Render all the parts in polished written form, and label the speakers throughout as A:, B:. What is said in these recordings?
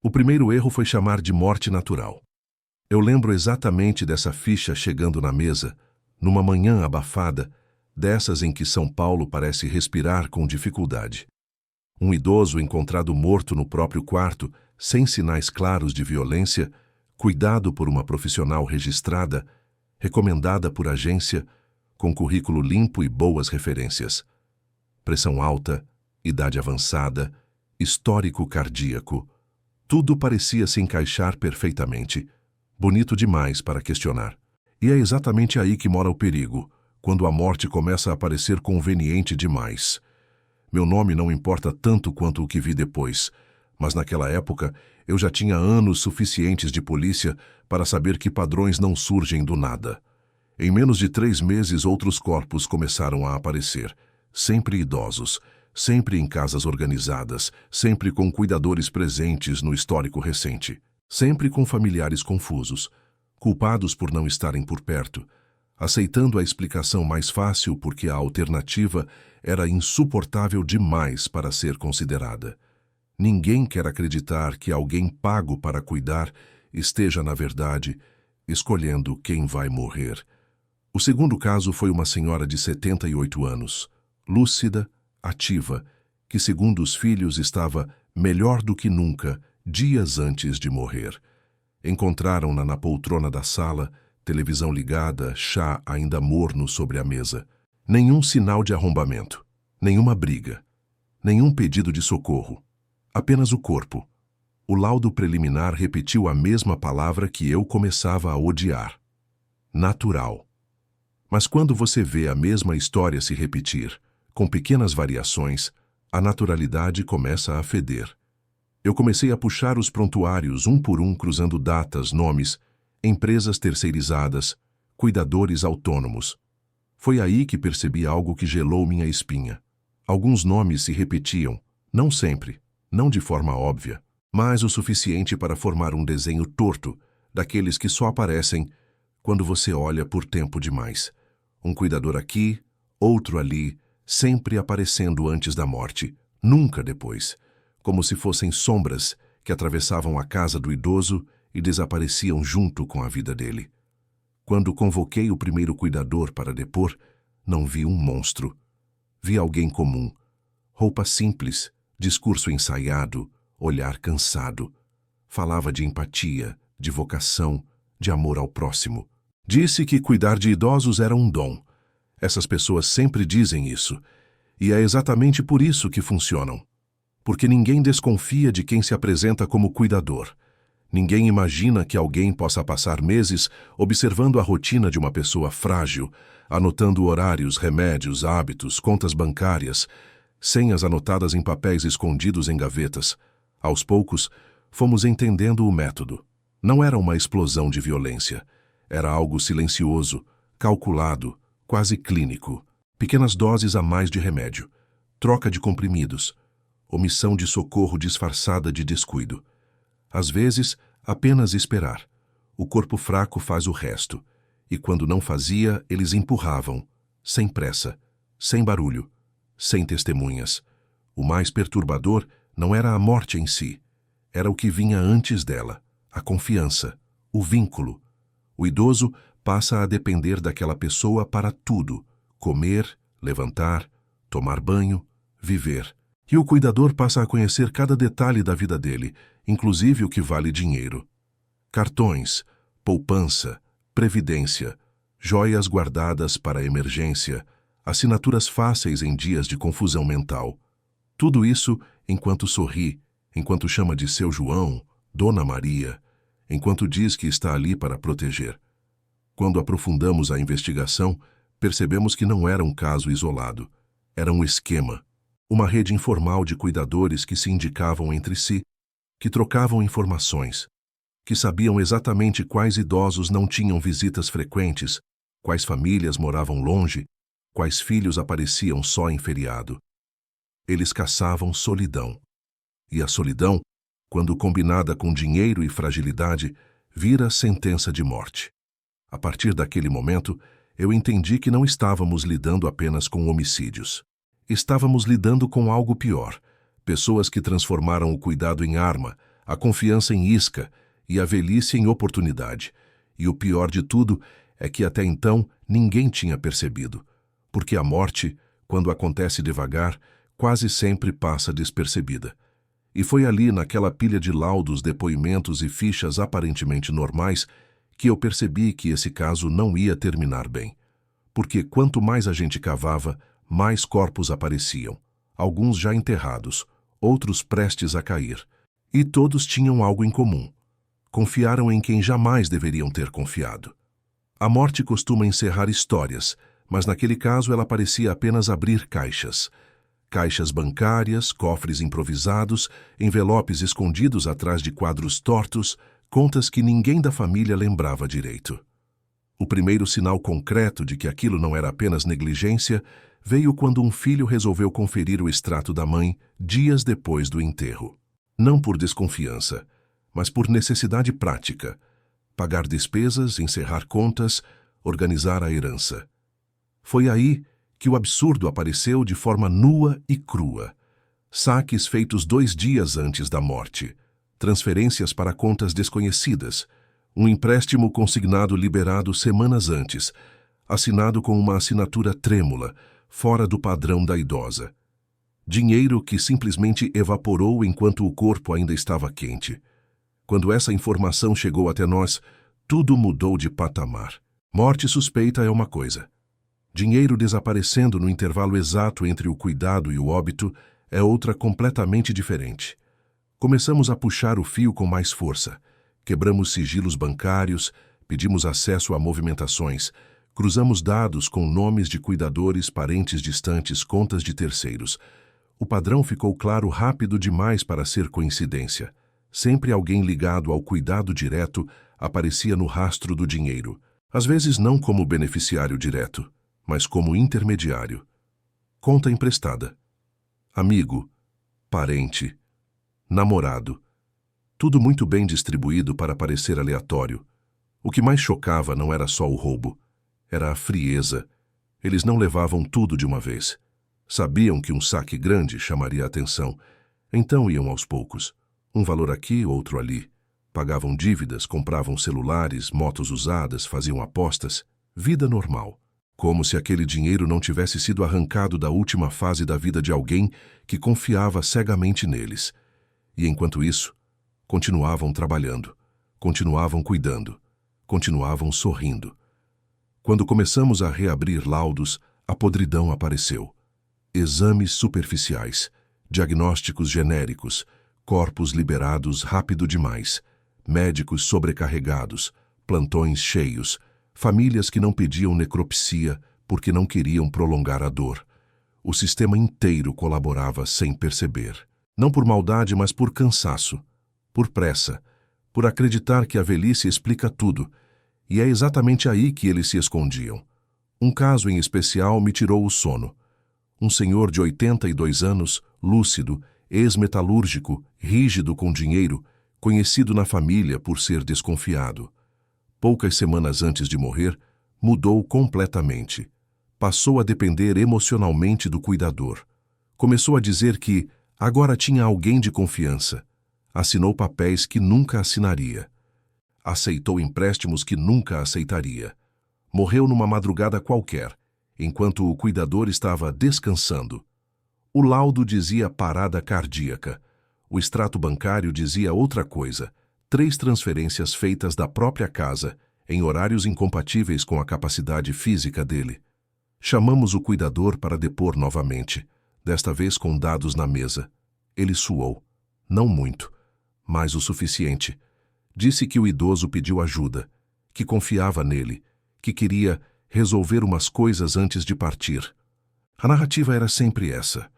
A: O primeiro erro foi chamar de morte natural. Eu lembro exatamente dessa ficha chegando na mesa, numa manhã abafada, dessas em que São Paulo parece respirar com dificuldade. Um idoso encontrado morto no próprio quarto, sem sinais claros de violência, cuidado por uma profissional registrada, recomendada por agência, com currículo limpo e boas referências. Pressão alta, idade avançada, histórico cardíaco. Tudo parecia se encaixar perfeitamente. Bonito demais para questionar. E é exatamente aí que mora o perigo, quando a morte começa a parecer conveniente demais. Meu nome não importa tanto quanto o que vi depois, mas naquela época eu já tinha anos suficientes de polícia para saber que padrões não surgem do nada. Em menos de 3 meses, outros corpos começaram a aparecer, sempre idosos, sempre em casas organizadas, sempre com cuidadores presentes no histórico recente, sempre com familiares confusos, culpados por não estarem por perto, aceitando a explicação mais fácil porque a alternativa era insuportável demais para ser considerada. Ninguém quer acreditar que alguém pago para cuidar esteja, na verdade, escolhendo quem vai morrer. O segundo caso foi uma senhora de 78 anos, lúcida, ativa, que, segundo os filhos, estava melhor do que nunca, dias antes de morrer. Encontraram-na na poltrona da sala, televisão ligada, chá ainda morno sobre a mesa. Nenhum sinal de arrombamento, nenhuma briga, nenhum pedido de socorro. Apenas o corpo. O laudo preliminar repetiu a mesma palavra que eu começava a odiar. Natural. Mas quando você vê a mesma história se repetir, com pequenas variações, a naturalidade começa a feder. Eu comecei a puxar os prontuários um por um, cruzando datas, nomes, empresas terceirizadas, cuidadores autônomos. Foi aí que percebi algo que gelou minha espinha. Alguns nomes se repetiam, não sempre, não de forma óbvia, mas o suficiente para formar um desenho torto, daqueles que só aparecem quando você olha por tempo demais. Um cuidador aqui, outro ali, sempre aparecendo antes da morte, nunca depois, como se fossem sombras que atravessavam a casa do idoso e desapareciam junto com a vida dele. Quando convoquei o primeiro cuidador para depor, não vi um monstro. Vi alguém comum, roupa simples, discurso ensaiado, olhar cansado. Falava de empatia, de vocação, de amor ao próximo. Disse que cuidar de idosos era um dom. Essas pessoas sempre dizem isso, e é exatamente por isso que funcionam. Porque ninguém desconfia de quem se apresenta como cuidador. Ninguém imagina que alguém possa passar meses observando a rotina de uma pessoa frágil, anotando horários, remédios, hábitos, contas bancárias, senhas anotadas em papéis escondidos em gavetas. Aos poucos, fomos entendendo o método. Não era uma explosão de violência. Era algo silencioso, calculado, quase clínico. Pequenas doses a mais de remédio, troca de comprimidos, omissão de socorro disfarçada de descuido. Às vezes, apenas esperar. O corpo fraco faz o resto, e quando não fazia, eles empurravam, sem pressa, sem barulho, sem testemunhas. O mais perturbador não era a morte em si, era o que vinha antes dela, a confiança, o vínculo. O idoso passa a depender daquela pessoa para tudo: comer, levantar, tomar banho, viver. E o cuidador passa a conhecer cada detalhe da vida dele, inclusive o que vale dinheiro. Cartões, poupança, previdência, joias guardadas para emergência, assinaturas fáceis em dias de confusão mental. Tudo isso enquanto sorri, enquanto chama de seu João, Dona Maria, enquanto diz que está ali para proteger. Quando aprofundamos a investigação, percebemos que não era um caso isolado. Era um esquema. Uma rede informal de cuidadores que se indicavam entre si, que trocavam informações, que sabiam exatamente quais idosos não tinham visitas frequentes, quais famílias moravam longe, quais filhos apareciam só em feriado. Eles caçavam solidão. E a solidão, quando combinada com dinheiro e fragilidade, vira sentença de morte. A partir daquele momento, eu entendi que não estávamos lidando apenas com homicídios. Estávamos lidando com algo pior. Pessoas que transformaram o cuidado em arma, a confiança em isca e a velhice em oportunidade. E o pior de tudo é que até então ninguém tinha percebido, porque a morte, quando acontece devagar, quase sempre passa despercebida. E foi ali, naquela pilha de laudos, depoimentos e fichas aparentemente normais, que eu percebi que esse caso não ia terminar bem. Porque quanto mais a gente cavava, mais corpos apareciam, alguns já enterrados, outros prestes a cair. E todos tinham algo em comum. Confiaram em quem jamais deveriam ter confiado. A morte costuma encerrar histórias, mas naquele caso ela parecia apenas abrir caixas. Caixas bancárias, cofres improvisados, envelopes escondidos atrás de quadros tortos, contas que ninguém da família lembrava direito. O primeiro sinal concreto de que aquilo não era apenas negligência veio quando um filho resolveu conferir o extrato da mãe dias depois do enterro. Não por desconfiança, mas por necessidade prática. Pagar despesas, encerrar contas, organizar a herança. Foi aí que o absurdo apareceu de forma nua e crua. Saques feitos 2 dias antes da morte. Transferências para contas desconhecidas. Um empréstimo consignado liberado semanas antes, assinado com uma assinatura trêmula, fora do padrão da idosa. Dinheiro que simplesmente evaporou enquanto o corpo ainda estava quente. Quando essa informação chegou até nós, tudo mudou de patamar. Morte suspeita é uma coisa. Dinheiro desaparecendo no intervalo exato entre o cuidado e o óbito é outra completamente diferente. Começamos a puxar o fio com mais força. Quebramos sigilos bancários, pedimos acesso a movimentações, cruzamos dados com nomes de cuidadores, parentes distantes, contas de terceiros. O padrão ficou claro rápido demais para ser coincidência. Sempre alguém ligado ao cuidado direto aparecia no rastro do dinheiro. Às vezes não como beneficiário direto, mas como intermediário. Conta emprestada. Amigo, parente, namorado. Tudo muito bem distribuído para parecer aleatório. O que mais chocava não era só o roubo, era a frieza. Eles não levavam tudo de uma vez. Sabiam que um saque grande chamaria a atenção, então iam aos poucos. Um valor aqui, outro ali. Pagavam dívidas, compravam celulares, motos usadas, faziam apostas. Vida normal. Como se aquele dinheiro não tivesse sido arrancado da última fase da vida de alguém que confiava cegamente neles. E enquanto isso, continuavam trabalhando, continuavam cuidando, continuavam sorrindo. Quando começamos a reabrir laudos, a podridão apareceu. Exames superficiais, diagnósticos genéricos, corpos liberados rápido demais, médicos sobrecarregados, plantões cheios, famílias que não pediam necropsia porque não queriam prolongar a dor. O sistema inteiro colaborava sem perceber. Não por maldade, mas por cansaço, por pressa, por acreditar que a velhice explica tudo. E é exatamente aí que eles se escondiam. Um caso em especial me tirou o sono. Um senhor de 82 anos, lúcido, ex-metalúrgico, rígido com dinheiro, conhecido na família por ser desconfiado. Poucas semanas antes de morrer, mudou completamente. Passou a depender emocionalmente do cuidador. Começou a dizer que agora tinha alguém de confiança. Assinou papéis que nunca assinaria. Aceitou empréstimos que nunca aceitaria. Morreu numa madrugada qualquer, enquanto o cuidador estava descansando. O laudo dizia parada cardíaca. O extrato bancário dizia outra coisa. 3 transferências feitas da própria casa, em horários incompatíveis com a capacidade física dele. Chamamos o cuidador para depor novamente, desta vez com dados na mesa. Ele suou. Não muito, mas o suficiente. Disse que o idoso pediu ajuda, que confiava nele, que queria resolver umas coisas antes de partir. A narrativa era sempre essa.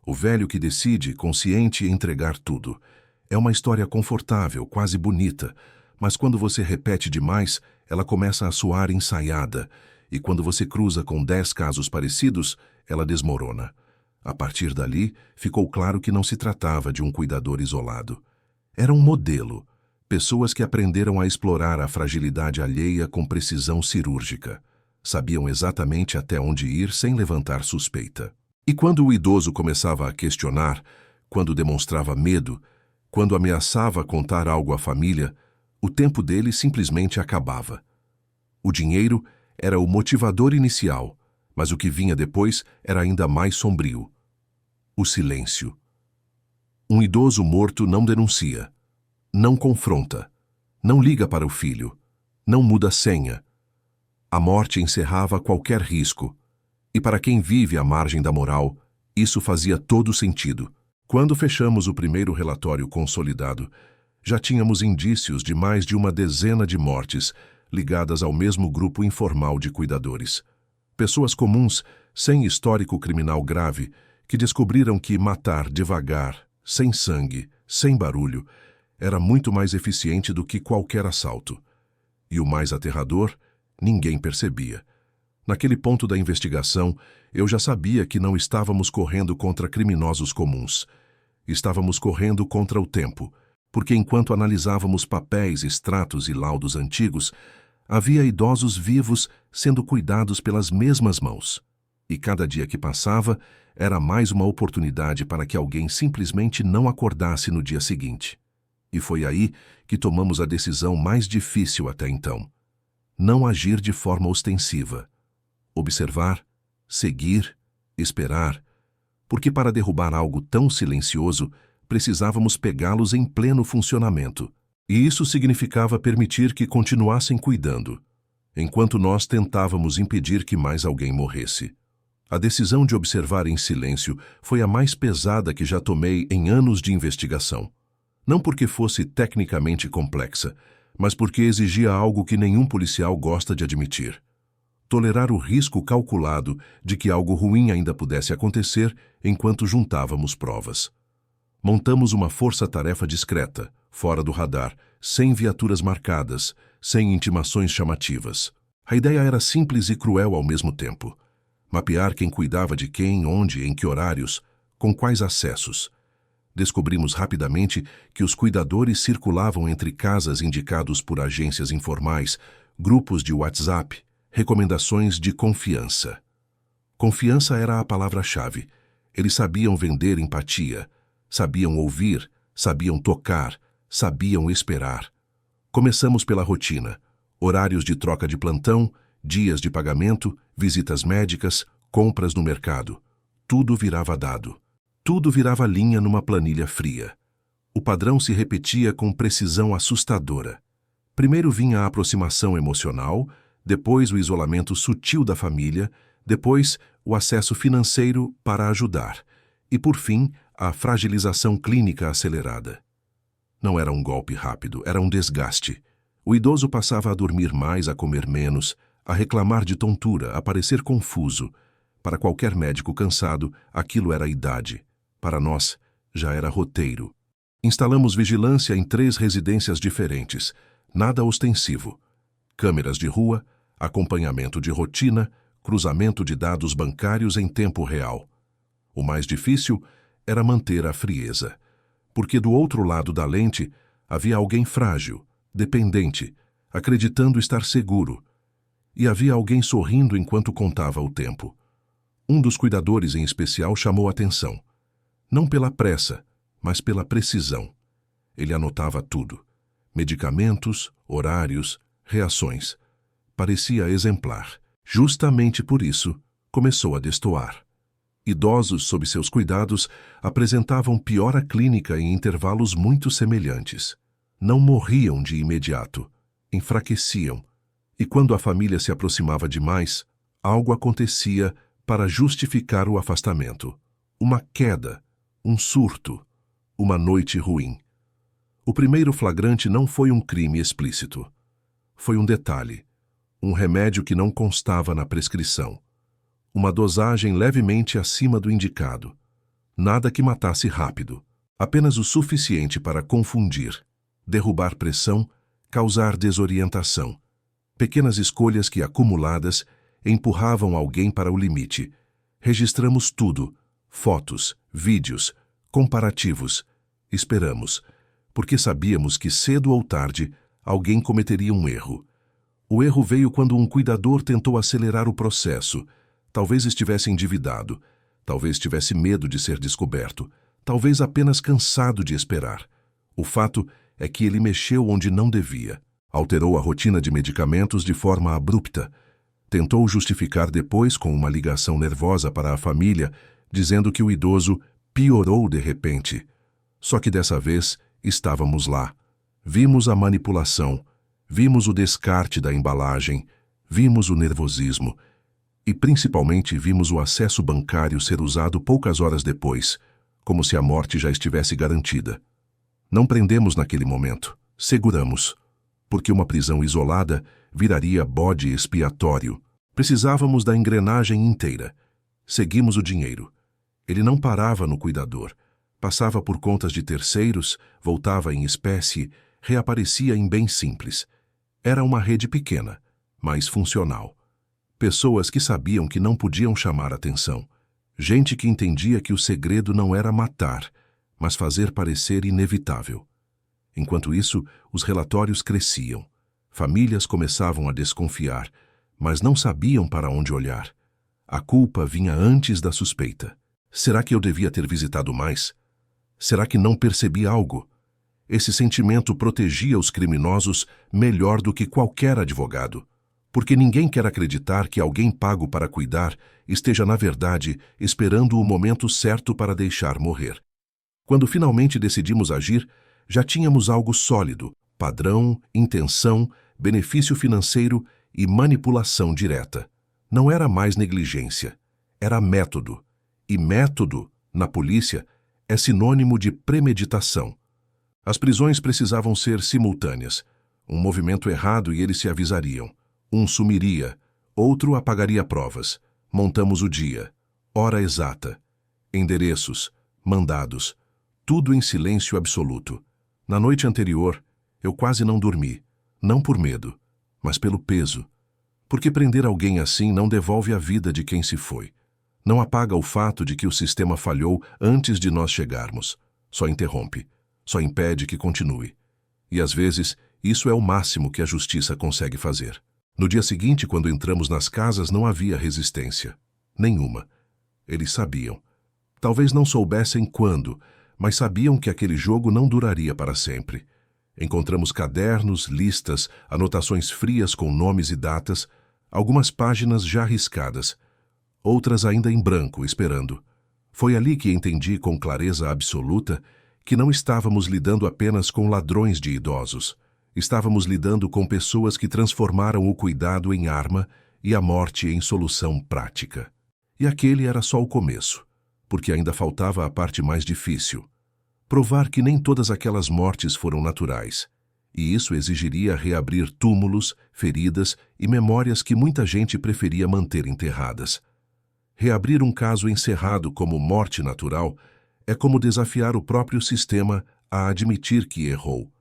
A: O velho que decide, consciente, entregar tudo. É uma história confortável, quase bonita, mas quando você repete demais, ela começa a soar ensaiada, e quando você cruza com 10 casos parecidos, ela desmorona. A partir dali, ficou claro que não se tratava de um cuidador isolado. Era um modelo, pessoas que aprenderam a explorar a fragilidade alheia com precisão cirúrgica. Sabiam exatamente até onde ir sem levantar suspeita. E quando o idoso começava a questionar, quando demonstrava medo, Quando ameaçava contar algo à família, o tempo dele simplesmente acabava. O dinheiro era o motivador inicial, mas o que vinha depois era ainda mais sombrio. O silêncio. Um idoso morto não denuncia, não confronta, não liga para o filho, não muda a senha. A morte encerrava qualquer risco, e para quem vive à margem da moral, isso fazia todo sentido. Quando fechamos o primeiro relatório consolidado, já tínhamos indícios de mais de uma dezena de mortes ligadas ao mesmo grupo informal de cuidadores. Pessoas comuns, sem histórico criminal grave, que descobriram que matar devagar, sem sangue, sem barulho, era muito mais eficiente do que qualquer assalto. E o mais aterrador, ninguém percebia. Naquele ponto da investigação, eu já sabia que não estávamos correndo contra criminosos comuns. Estávamos correndo contra o tempo, porque enquanto analisávamos papéis, extratos e laudos antigos, havia idosos vivos sendo cuidados pelas mesmas mãos. E cada dia que passava, era mais uma oportunidade para que alguém simplesmente não acordasse no dia seguinte. E foi aí que tomamos a decisão mais difícil até então. Não agir de forma ostensiva. Observar, seguir, esperar, porque para derrubar algo tão silencioso, precisávamos pegá-los em pleno funcionamento. E isso significava permitir que continuassem cuidando, enquanto nós tentávamos impedir que mais alguém morresse. A decisão de observar em silêncio foi a mais pesada que já tomei em anos de investigação. Não porque fosse tecnicamente complexa, mas porque exigia algo que nenhum policial gosta de admitir. Tolerar o risco calculado de que algo ruim ainda pudesse acontecer enquanto juntávamos provas. Montamos uma força-tarefa discreta, fora do radar, sem viaturas marcadas, sem intimações chamativas. A ideia era simples e cruel ao mesmo tempo. Mapear quem cuidava de quem, onde, em que horários, com quais acessos. Descobrimos rapidamente que os cuidadores circulavam entre casas indicados por agências informais, grupos de WhatsApp, recomendações de confiança. Confiança era a palavra-chave. Eles sabiam vender empatia, sabiam ouvir, sabiam tocar, sabiam esperar. Começamos pela rotina, horários de troca de plantão, dias de pagamento, visitas médicas, compras no mercado. Tudo virava dado. Tudo virava linha numa planilha fria. O padrão se repetia com precisão assustadora. Primeiro vinha a aproximação emocional, depois o isolamento sutil da família, depois o acesso financeiro para ajudar e, por fim, a fragilização clínica acelerada. Não era um golpe rápido, era um desgaste. O idoso passava a dormir mais, a comer menos, a reclamar de tontura, a parecer confuso. Para qualquer médico cansado, aquilo era idade. Para nós, já era roteiro. Instalamos vigilância em 3 residências diferentes, nada ostensivo. Câmeras de rua, acompanhamento de rotina, cruzamento de dados bancários em tempo real. O mais difícil era manter a frieza, porque do outro lado da lente havia alguém frágil, dependente, acreditando estar seguro, e havia alguém sorrindo enquanto contava o tempo. Um dos cuidadores em especial chamou a atenção, não pela pressa, mas pela precisão. Ele anotava tudo, medicamentos, horários, reações. Parecia exemplar. Justamente por isso, começou a destoar. Idosos sob seus cuidados apresentavam piora clínica em intervalos muito semelhantes. Não morriam de imediato, enfraqueciam, e quando a família se aproximava demais, algo acontecia para justificar o afastamento. Uma queda, um surto, uma noite ruim. O primeiro flagrante não foi um crime explícito. Foi um detalhe, um remédio que não constava na prescrição. Uma dosagem levemente acima do indicado. Nada que matasse rápido, apenas o suficiente para confundir, derrubar pressão, causar desorientação. Pequenas escolhas que, acumuladas, empurravam alguém para o limite. Registramos tudo, fotos, vídeos, comparativos. Esperamos, porque sabíamos que cedo ou tarde alguém cometeria um erro. O erro veio quando um cuidador tentou acelerar o processo. Talvez estivesse endividado, talvez tivesse medo de ser descoberto, talvez apenas cansado de esperar. O fato é que ele mexeu onde não devia. Alterou a rotina de medicamentos de forma abrupta. Tentou justificar depois com uma ligação nervosa para a família, dizendo que o idoso piorou de repente. Só que dessa vez estávamos lá. Vimos a manipulação, vimos o descarte da embalagem, vimos o nervosismo e principalmente vimos o acesso bancário ser usado poucas horas depois, como se a morte já estivesse garantida. Não prendemos naquele momento, seguramos, porque uma prisão isolada viraria bode expiatório. Precisávamos da engrenagem inteira. Seguimos o dinheiro. Ele não parava no cuidador. Passava por contas de terceiros, voltava em espécie, reaparecia em bens simples. Era uma rede pequena, mas funcional. Pessoas que sabiam que não podiam chamar atenção. Gente que entendia que o segredo não era matar, mas fazer parecer inevitável. Enquanto isso, os relatórios cresciam. Famílias começavam a desconfiar, mas não sabiam para onde olhar. A culpa vinha antes da suspeita. Será que eu devia ter visitado mais? Será que não percebi algo? Esse sentimento protegia os criminosos melhor do que qualquer advogado, porque ninguém quer acreditar que alguém pago para cuidar esteja, na verdade, esperando o momento certo para deixar morrer. Quando finalmente decidimos agir, já tínhamos algo sólido: padrão, intenção, benefício financeiro e manipulação direta. Não era mais negligência, era método. E método, na polícia, é sinônimo de premeditação. As prisões precisavam ser simultâneas. Um movimento errado e eles se avisariam. Um sumiria, outro apagaria provas. Montamos o dia, hora exata, endereços, mandados, tudo em silêncio absoluto. Na noite anterior, eu quase não dormi, não por medo, mas pelo peso. Porque prender alguém assim não devolve a vida de quem se foi. Não apaga o fato de que o sistema falhou antes de nós chegarmos. Só interrompe, só impede que continue. E às vezes, isso é o máximo que a justiça consegue fazer. No dia seguinte, quando entramos nas casas, não havia resistência. Nenhuma. Eles sabiam. Talvez não soubessem quando, mas sabiam que aquele jogo não duraria para sempre. Encontramos cadernos, listas, anotações frias com nomes e datas, algumas páginas já riscadas, outras ainda em branco, esperando. Foi ali que entendi com clareza absoluta que não estávamos lidando apenas com ladrões de idosos. Estávamos lidando com pessoas que transformaram o cuidado em arma e a morte em solução prática. E aquele era só o começo, porque ainda faltava a parte mais difícil: provar que nem todas aquelas mortes foram naturais. E isso exigiria reabrir túmulos, feridas e memórias que muita gente preferia manter enterradas. Reabrir um caso encerrado como morte natural é como desafiar o próprio sistema a admitir que errou.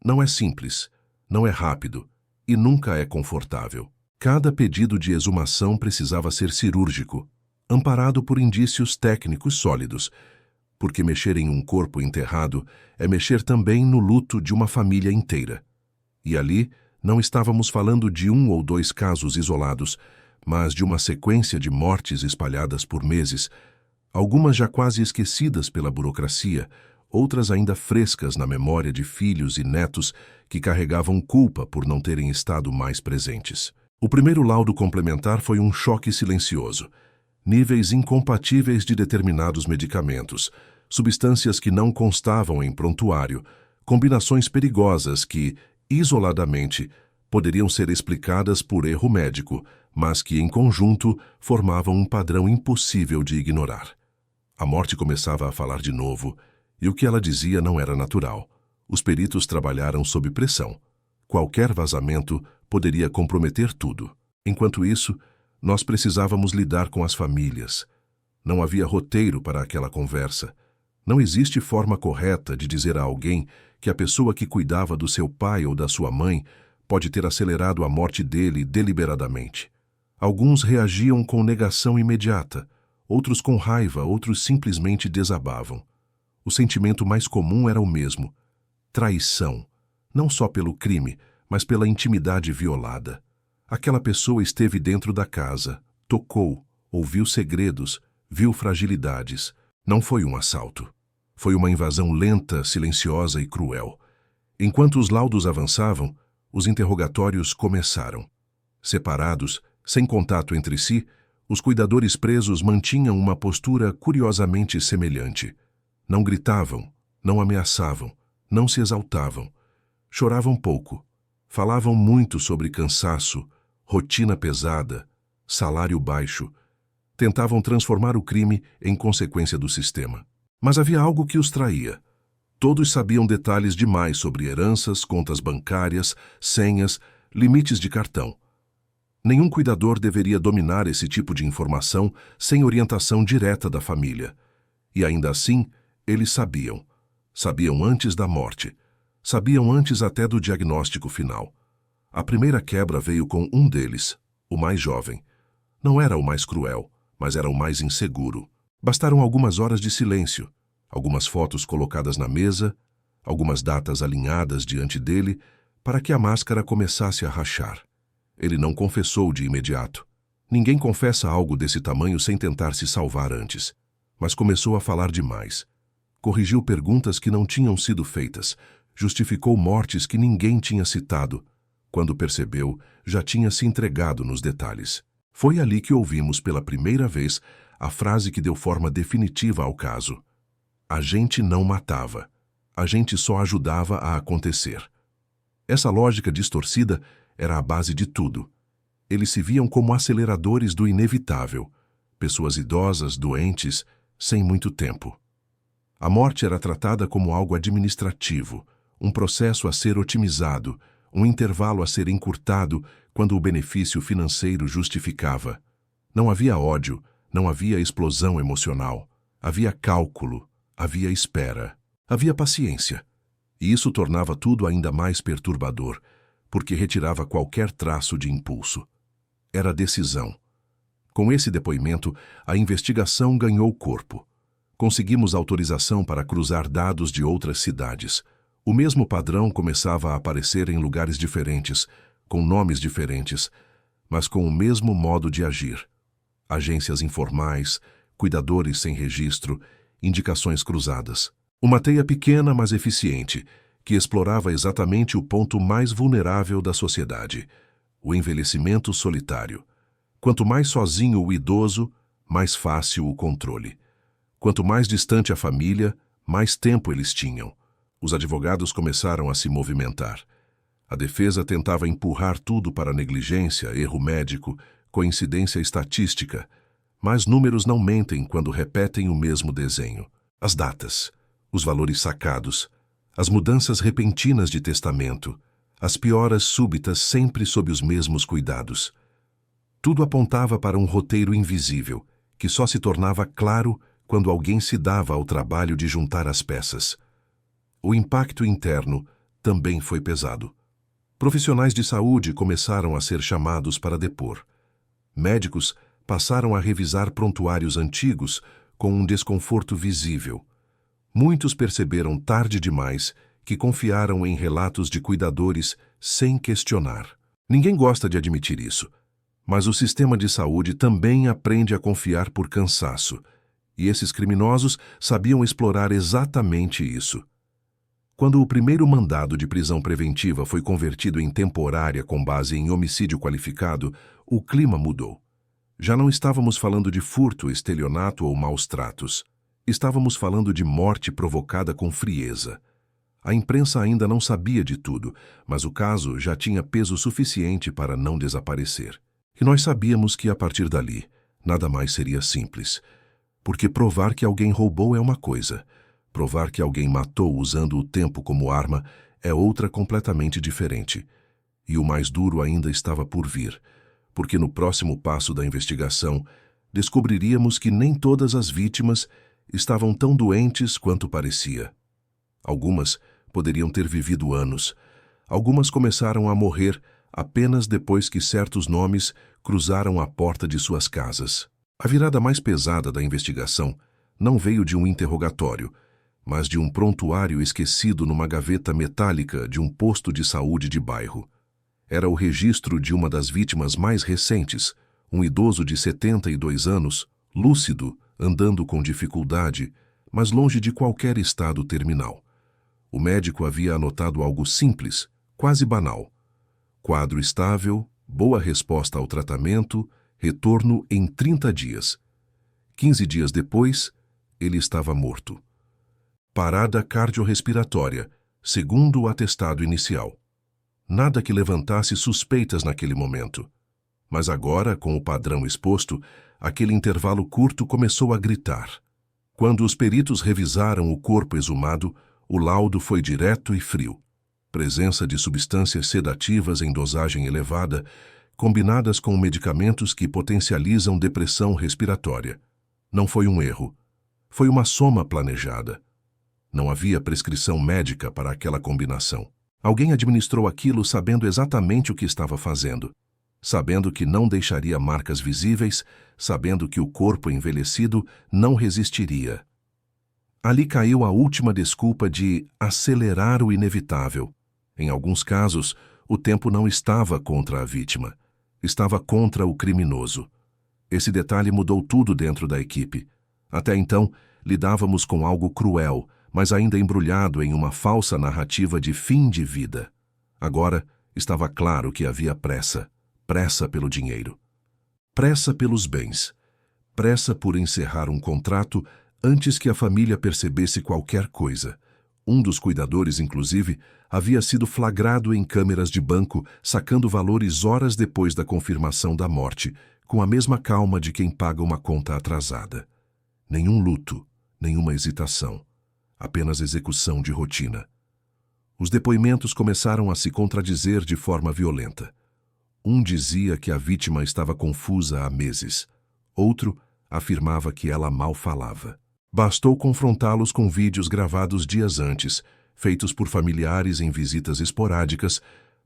A: Não é simples, não é rápido e nunca é confortável. Cada pedido de exumação precisava ser cirúrgico, amparado por indícios técnicos sólidos, porque mexer em um corpo enterrado é mexer também no luto de uma família inteira. E ali não estávamos falando de 1 ou 2 casos isolados, mas de uma sequência de mortes espalhadas por meses, algumas já quase esquecidas pela burocracia, outras ainda frescas na memória de filhos e netos que carregavam culpa por não terem estado mais presentes. O primeiro laudo complementar foi um choque silencioso. Níveis incompatíveis de determinados medicamentos, substâncias que não constavam em prontuário, combinações perigosas que, isoladamente, poderiam ser explicadas por erro médico, mas que, em conjunto, formavam um padrão impossível de ignorar. A morte começava a falar de novo, e o que ela dizia não era natural. Os peritos trabalharam sob pressão. Qualquer vazamento poderia comprometer tudo. Enquanto isso, nós precisávamos lidar com as famílias. Não havia roteiro para aquela conversa. Não existe forma correta de dizer a alguém que a pessoa que cuidava do seu pai ou da sua mãe pode ter acelerado a morte dele deliberadamente. Alguns reagiam com negação imediata, outros com raiva, outros simplesmente desabavam. O sentimento mais comum era o mesmo: traição, não só pelo crime, mas pela intimidade violada. Aquela pessoa esteve dentro da casa, tocou, ouviu segredos, viu fragilidades. Não foi um assalto. Foi uma invasão lenta, silenciosa e cruel. Enquanto os laudos avançavam, os interrogatórios começaram. Separados, sem contato entre si, os cuidadores presos mantinham uma postura curiosamente semelhante. Não gritavam, não ameaçavam, não se exaltavam. Choravam pouco. Falavam muito sobre cansaço, rotina pesada, salário baixo. Tentavam transformar o crime em consequência do sistema. Mas havia algo que os traía. Todos sabiam detalhes demais sobre heranças, contas bancárias, senhas, limites de cartão. Nenhum cuidador deveria dominar esse tipo de informação sem orientação direta da família. E ainda assim, eles sabiam. Sabiam antes da morte. Sabiam antes até do diagnóstico final. A primeira quebra veio com um deles, o mais jovem. Não era o mais cruel, mas era o mais inseguro. Bastaram algumas horas de silêncio, algumas fotos colocadas na mesa, algumas datas alinhadas diante dele, para que a máscara começasse a rachar. Ele não confessou de imediato. Ninguém confessa algo desse tamanho sem tentar se salvar antes. Mas começou a falar demais. Corrigiu perguntas que não tinham sido feitas, justificou mortes que ninguém tinha citado. Quando percebeu, já tinha se entregado nos detalhes. Foi ali que ouvimos pela primeira vez a frase que deu forma definitiva ao caso. A gente não matava. A gente só ajudava a acontecer. Essa lógica distorcida era a base de tudo. Eles se viam como aceleradores do inevitável. Pessoas idosas, doentes, sem muito tempo. A morte era tratada como algo administrativo, um processo a ser otimizado, um intervalo a ser encurtado quando o benefício financeiro justificava. Não havia ódio, não havia explosão emocional. Havia cálculo, havia espera, havia paciência. E isso tornava tudo ainda mais perturbador, porque retirava qualquer traço de impulso. Era decisão. Com esse depoimento, a investigação ganhou corpo. Conseguimos autorização para cruzar dados de outras cidades. O mesmo padrão começava a aparecer em lugares diferentes, com nomes diferentes, mas com o mesmo modo de agir. Agências informais, cuidadores sem registro, indicações cruzadas. Uma teia pequena, mas eficiente, que explorava exatamente o ponto mais vulnerável da sociedade, o envelhecimento solitário. Quanto mais sozinho o idoso, mais fácil o controle. Quanto mais distante a família, mais tempo eles tinham. Os advogados começaram a se movimentar. A defesa tentava empurrar tudo para negligência, erro médico, coincidência estatística, mas números não mentem quando repetem o mesmo desenho. As datas, os valores sacados, as mudanças repentinas de testamento, as pioras súbitas sempre sob os mesmos cuidados. Tudo apontava para um roteiro invisível, que só se tornava claro quando alguém se dava ao trabalho de juntar as peças. O impacto interno também foi pesado. Profissionais de saúde começaram a ser chamados para depor. Médicos passaram a revisar prontuários antigos com um desconforto visível. Muitos perceberam tarde demais que confiaram em relatos de cuidadores sem questionar. Ninguém gosta de admitir isso, mas o sistema de saúde também aprende a confiar por cansaço, e esses criminosos sabiam explorar exatamente isso. Quando o primeiro mandado de prisão preventiva foi convertido em temporária com base em homicídio qualificado, o clima mudou. Já não estávamos falando de furto, estelionato ou maus tratos. Estávamos falando de morte provocada com frieza. A imprensa ainda não sabia de tudo, mas o caso já tinha peso suficiente para não desaparecer. E nós sabíamos que, a partir dali, nada mais seria simples. Porque provar que alguém roubou é uma coisa. Provar que alguém matou usando o tempo como arma é outra completamente diferente. E o mais duro ainda estava por vir, porque no próximo passo da investigação descobriríamos que nem todas as vítimas estavam tão doentes quanto parecia. Algumas poderiam ter vivido anos. Algumas começaram a morrer apenas depois que certos nomes cruzaram a porta de suas casas. A virada mais pesada da investigação não veio de um interrogatório, mas de um prontuário esquecido numa gaveta metálica de um posto de saúde de bairro. Era o registro de uma das vítimas mais recentes, um idoso de 72 anos, lúcido, andando com dificuldade, mas longe de qualquer estado terminal. O médico havia anotado algo simples, quase banal. Quadro estável, boa resposta ao tratamento, retorno em 30 dias. 15 dias depois, ele estava morto. Parada cardiorrespiratória, segundo o atestado inicial. Nada que levantasse suspeitas naquele momento. Mas agora, com o padrão exposto, aquele intervalo curto começou a gritar. Quando os peritos revisaram o corpo exumado, o laudo foi direto e frio. Presença de substâncias sedativas em dosagem elevada, combinadas com medicamentos que potencializam depressão respiratória. Não foi um erro. Foi uma soma planejada. Não havia prescrição médica para aquela combinação. Alguém administrou aquilo sabendo exatamente o que estava fazendo. Sabendo que não deixaria marcas visíveis, sabendo que o corpo envelhecido não resistiria. Ali caiu a última desculpa de acelerar o inevitável. Em alguns casos, o tempo não estava contra a vítima. Estava contra o criminoso. Esse detalhe mudou tudo dentro da equipe. Até então, lidávamos com algo cruel, mas ainda embrulhado em uma falsa narrativa de fim de vida. Agora, estava claro que havia pressa. Pressa pelo dinheiro. Pressa pelos bens. Pressa por encerrar um contrato antes que a família percebesse qualquer coisa. Um dos cuidadores, inclusive, havia sido flagrado em câmeras de banco, sacando valores horas depois da confirmação da morte, com a mesma calma de quem paga uma conta atrasada. Nenhum luto, nenhuma hesitação. Apenas execução de rotina. Os depoimentos começaram a se contradizer de forma violenta. Um dizia que a vítima estava confusa há meses. Outro afirmava que ela mal falava. Bastou confrontá-los com vídeos gravados dias antes, feitos por familiares em visitas esporádicas,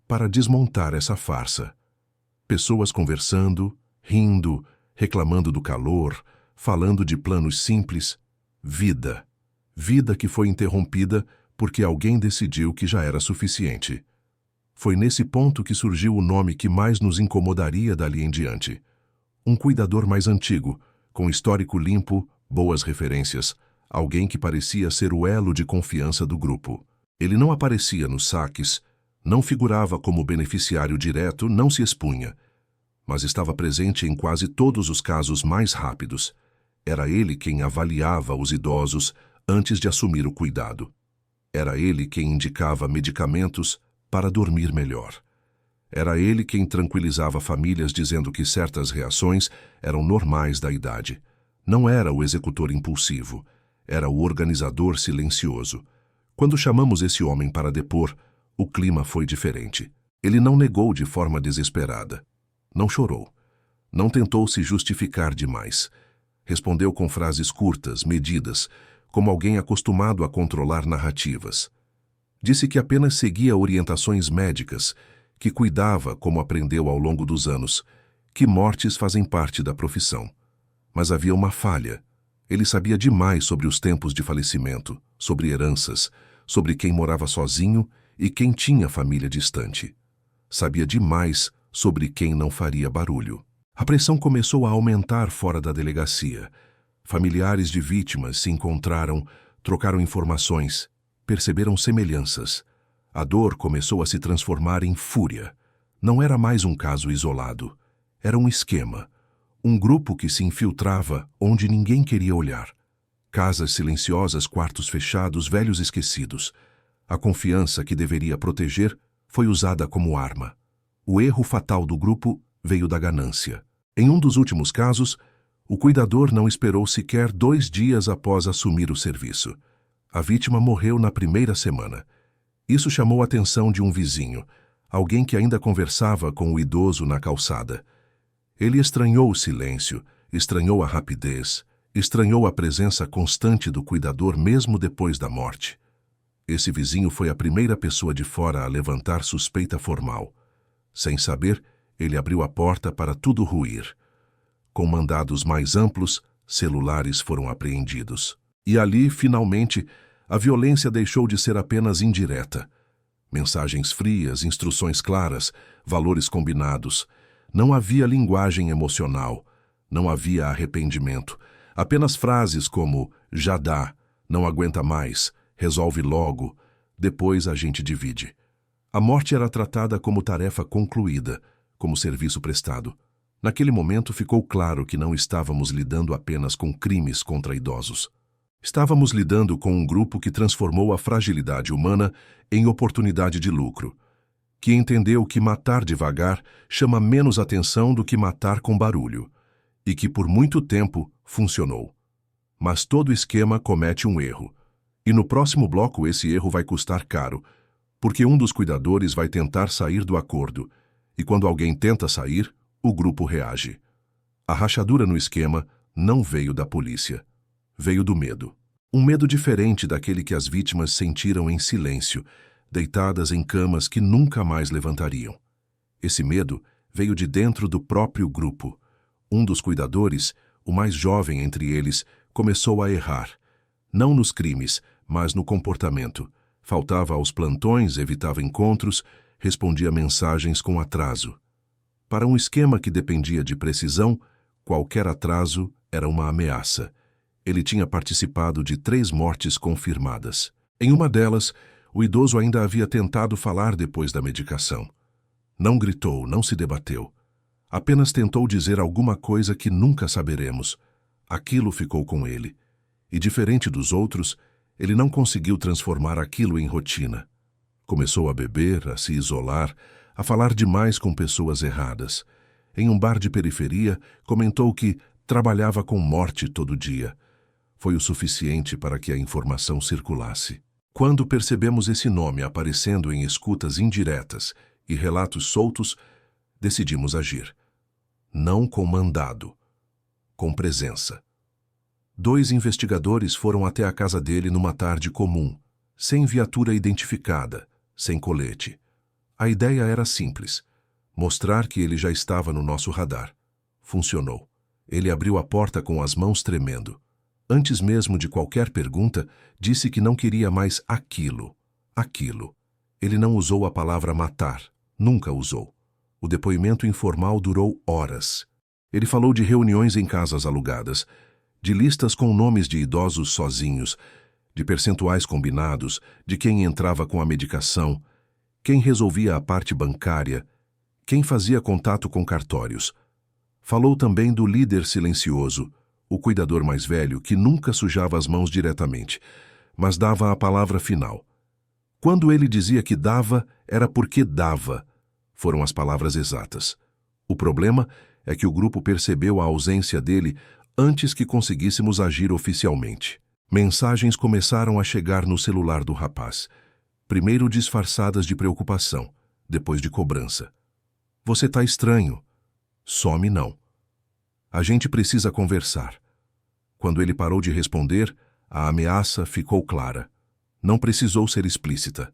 A: para desmontar essa farsa. Pessoas conversando, rindo, reclamando do calor, falando de planos simples. Vida. Vida que foi interrompida porque alguém decidiu que já era suficiente. Foi nesse ponto que surgiu o nome que mais nos incomodaria dali em diante. Um cuidador mais antigo, com histórico limpo, boas referências, alguém que parecia ser o elo de confiança do grupo. Ele não aparecia nos saques, não figurava como beneficiário direto, não se expunha, mas estava presente em quase todos os casos mais rápidos. Era ele quem avaliava os idosos antes de assumir o cuidado. Era ele quem indicava medicamentos para dormir melhor. Era ele quem tranquilizava famílias dizendo que certas reações eram normais da idade. Não era o executor impulsivo, era o organizador silencioso. Quando chamamos esse homem para depor, o clima foi diferente. Ele não negou de forma desesperada. Não chorou. Não tentou se justificar demais. Respondeu com frases curtas, medidas, como alguém acostumado a controlar narrativas. Disse que apenas seguia orientações médicas, que cuidava como aprendeu ao longo dos anos, que mortes fazem parte da profissão. Mas havia uma falha. Ele sabia demais sobre os tempos de falecimento, sobre heranças, sobre quem morava sozinho e quem tinha família distante. Sabia demais sobre quem não faria barulho. A pressão começou a aumentar fora da delegacia. Familiares de vítimas se encontraram, trocaram informações, perceberam semelhanças. A dor começou a se transformar em fúria. Não era mais um caso isolado. Era um esquema. Um grupo que se infiltrava onde ninguém queria olhar. Casas silenciosas, quartos fechados, velhos esquecidos. A confiança que deveria proteger foi usada como arma. O erro fatal do grupo veio da ganância. Em um dos últimos casos, o cuidador não esperou sequer 2 dias após assumir o serviço. A vítima morreu na primeira semana. Isso chamou a atenção de um vizinho, alguém que ainda conversava com o idoso na calçada. Ele estranhou o silêncio, estranhou a rapidez, estranhou a presença constante do cuidador mesmo depois da morte. Esse vizinho foi a primeira pessoa de fora a levantar suspeita formal. Sem saber, ele abriu a porta para tudo ruir. Com mandados mais amplos, celulares foram apreendidos. E ali, finalmente, a violência deixou de ser apenas indireta. Mensagens frias, instruções claras, valores combinados. Não havia linguagem emocional, não havia arrependimento. Apenas frases como, já dá, Não aguenta mais, resolve logo, depois a gente divide. A morte era tratada como tarefa concluída, como serviço prestado. Naquele momento ficou claro que não estávamos lidando apenas com crimes contra idosos. Estávamos lidando com um grupo que transformou a fragilidade humana em oportunidade de lucro, que entendeu que matar devagar chama menos atenção do que matar com barulho, e que por muito tempo funcionou. Mas todo esquema comete um erro, e no próximo bloco esse erro vai custar caro, porque um dos cuidadores vai tentar sair do acordo, e quando alguém tenta sair, o grupo reage. A rachadura no esquema não veio da polícia, veio do medo. Um medo diferente daquele que as vítimas sentiram em silêncio, deitadas em camas que nunca mais levantariam. Esse medo veio de dentro do próprio grupo. Um dos cuidadores, o mais jovem entre eles, começou a errar. Não nos crimes, mas no comportamento. Faltava aos plantões, evitava encontros, respondia mensagens com atraso. Para um esquema que dependia de precisão, qualquer atraso era uma ameaça. Ele tinha participado de 3 mortes confirmadas. Em uma delas, o idoso ainda havia tentado falar depois da medicação. Não gritou, não se debateu. Apenas tentou dizer alguma coisa que nunca saberemos. Aquilo ficou com ele. E diferente dos outros, ele não conseguiu transformar aquilo em rotina. Começou a beber, a se isolar, a falar demais com pessoas erradas. Em um bar de periferia, comentou que trabalhava com morte todo dia. Foi o suficiente para que a informação circulasse. Quando percebemos esse nome aparecendo em escutas indiretas e relatos soltos, decidimos agir. Não com mandado, com presença. 2 investigadores foram até a casa dele numa tarde comum, sem viatura identificada, sem colete. A ideia era simples: mostrar que ele já estava no nosso radar. Funcionou. Ele abriu a porta com as mãos tremendo. Antes mesmo de qualquer pergunta, disse que não queria mais aquilo. Ele não usou a palavra matar, nunca usou. O depoimento informal durou horas. Ele falou de reuniões em casas alugadas, de listas com nomes de idosos sozinhos, de percentuais combinados, de quem entrava com a medicação, quem resolvia a parte bancária, quem fazia contato com cartórios. Falou também do líder silencioso, o cuidador mais velho que nunca sujava as mãos diretamente, mas dava a palavra final. Quando ele dizia que dava, era porque dava. Foram as palavras exatas. O problema é que o grupo percebeu a ausência dele antes que conseguíssemos agir oficialmente. Mensagens começaram a chegar no celular do rapaz. Primeiro disfarçadas de preocupação, depois de cobrança. Você tá estranho. Some não. A gente precisa conversar. Quando ele parou de responder, a ameaça ficou clara. Não precisou ser explícita.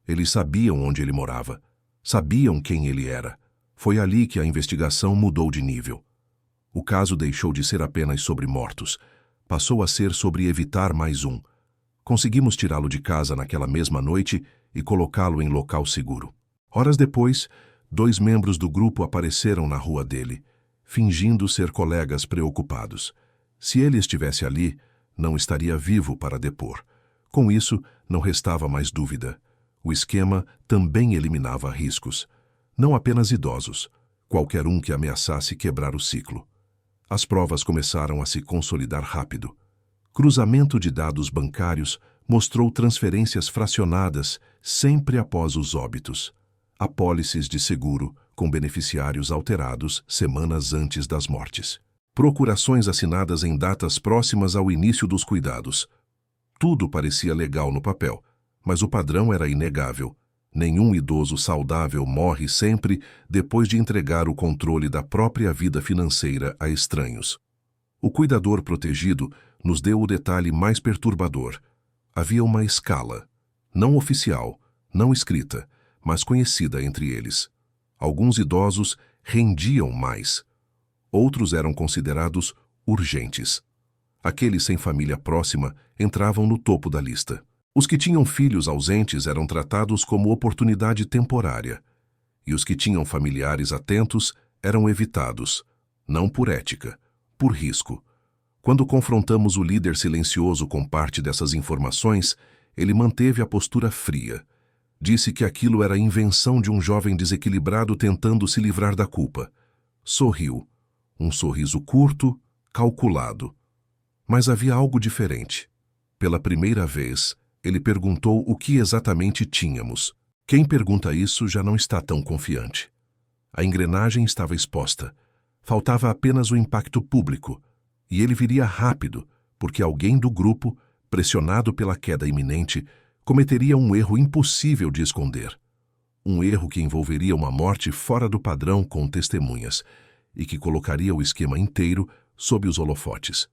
A: Eles sabiam onde ele morava. Sabiam quem ele era. Foi ali que a investigação mudou de nível. O caso deixou de ser apenas sobre mortos. Passou a ser sobre evitar mais um. Conseguimos tirá-lo de casa naquela mesma noite e colocá-lo em local seguro. Horas depois, 2 membros do grupo apareceram na rua dele, fingindo ser colegas preocupados. Se ele estivesse ali, não estaria vivo para depor. Com isso, não restava mais dúvida. O esquema também eliminava riscos. Não apenas idosos, qualquer um que ameaçasse quebrar o ciclo. As provas começaram a se consolidar rápido. Cruzamento de dados bancários mostrou transferências fracionadas sempre após os óbitos. Apólices de seguro com beneficiários alterados semanas antes das mortes. Procurações assinadas em datas próximas ao início dos cuidados. Tudo parecia legal no papel, mas o padrão era inegável. Nenhum idoso saudável morre sempre depois de entregar o controle da própria vida financeira a estranhos. O cuidador protegido nos deu o detalhe mais perturbador. Havia uma escala, não oficial, não escrita, mas conhecida entre eles. Alguns idosos rendiam mais. Outros eram considerados urgentes. Aqueles sem família próxima entravam no topo da lista. Os que tinham filhos ausentes eram tratados como oportunidade temporária, e os que tinham familiares atentos eram evitados, não por ética, por risco. Quando confrontamos o líder silencioso com parte dessas informações, ele manteve a postura fria. Disse que aquilo era a invenção de um jovem desequilibrado tentando se livrar da culpa. Sorriu. Um sorriso curto, calculado. Mas havia algo diferente. Pela primeira vez, ele perguntou o que exatamente tínhamos. Quem pergunta isso já não está tão confiante. A engrenagem estava exposta. Faltava apenas o impacto público. E ele viria rápido, porque alguém do grupo, pressionado pela queda iminente, cometeria um erro impossível de esconder. Um erro que envolveria uma morte fora do padrão com testemunhas e que colocaria o esquema inteiro sob os holofotes.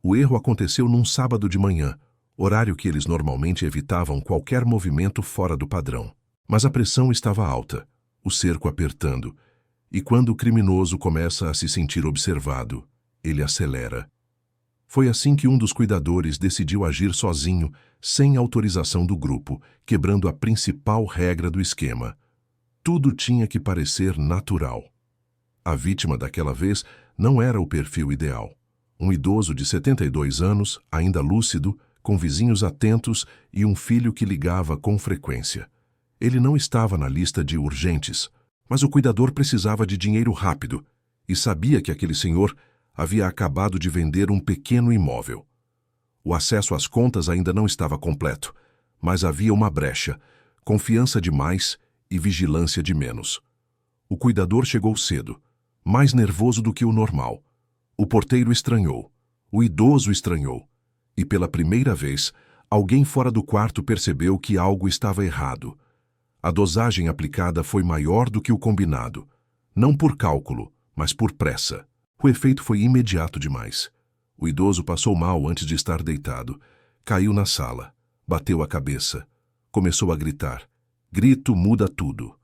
A: O erro aconteceu num sábado de manhã, horário que eles normalmente evitavam qualquer movimento fora do padrão. Mas a pressão estava alta, o cerco apertando, e quando o criminoso começa a se sentir observado, ele acelera. Foi assim que um dos cuidadores decidiu agir sozinho, sem autorização do grupo, quebrando a principal regra do esquema. Tudo tinha que parecer natural. A vítima daquela vez não era o perfil ideal. Um idoso de 72 anos, ainda lúcido, com vizinhos atentos e um filho que ligava com frequência. Ele não estava na lista de urgentes, mas o cuidador precisava de dinheiro rápido e sabia que aquele senhor havia acabado de vender um pequeno imóvel. O acesso às contas ainda não estava completo, mas havia uma brecha, confiança de mais e vigilância de menos. O cuidador chegou cedo, mais nervoso do que o normal. O porteiro estranhou, o idoso estranhou, e pela primeira vez, alguém fora do quarto percebeu que algo estava errado. A dosagem aplicada foi maior do que o combinado, não por cálculo, mas por pressa. O efeito foi imediato demais. O idoso passou mal antes de estar deitado. Caiu na sala, bateu a cabeça. Começou a gritar. Grito muda tudo.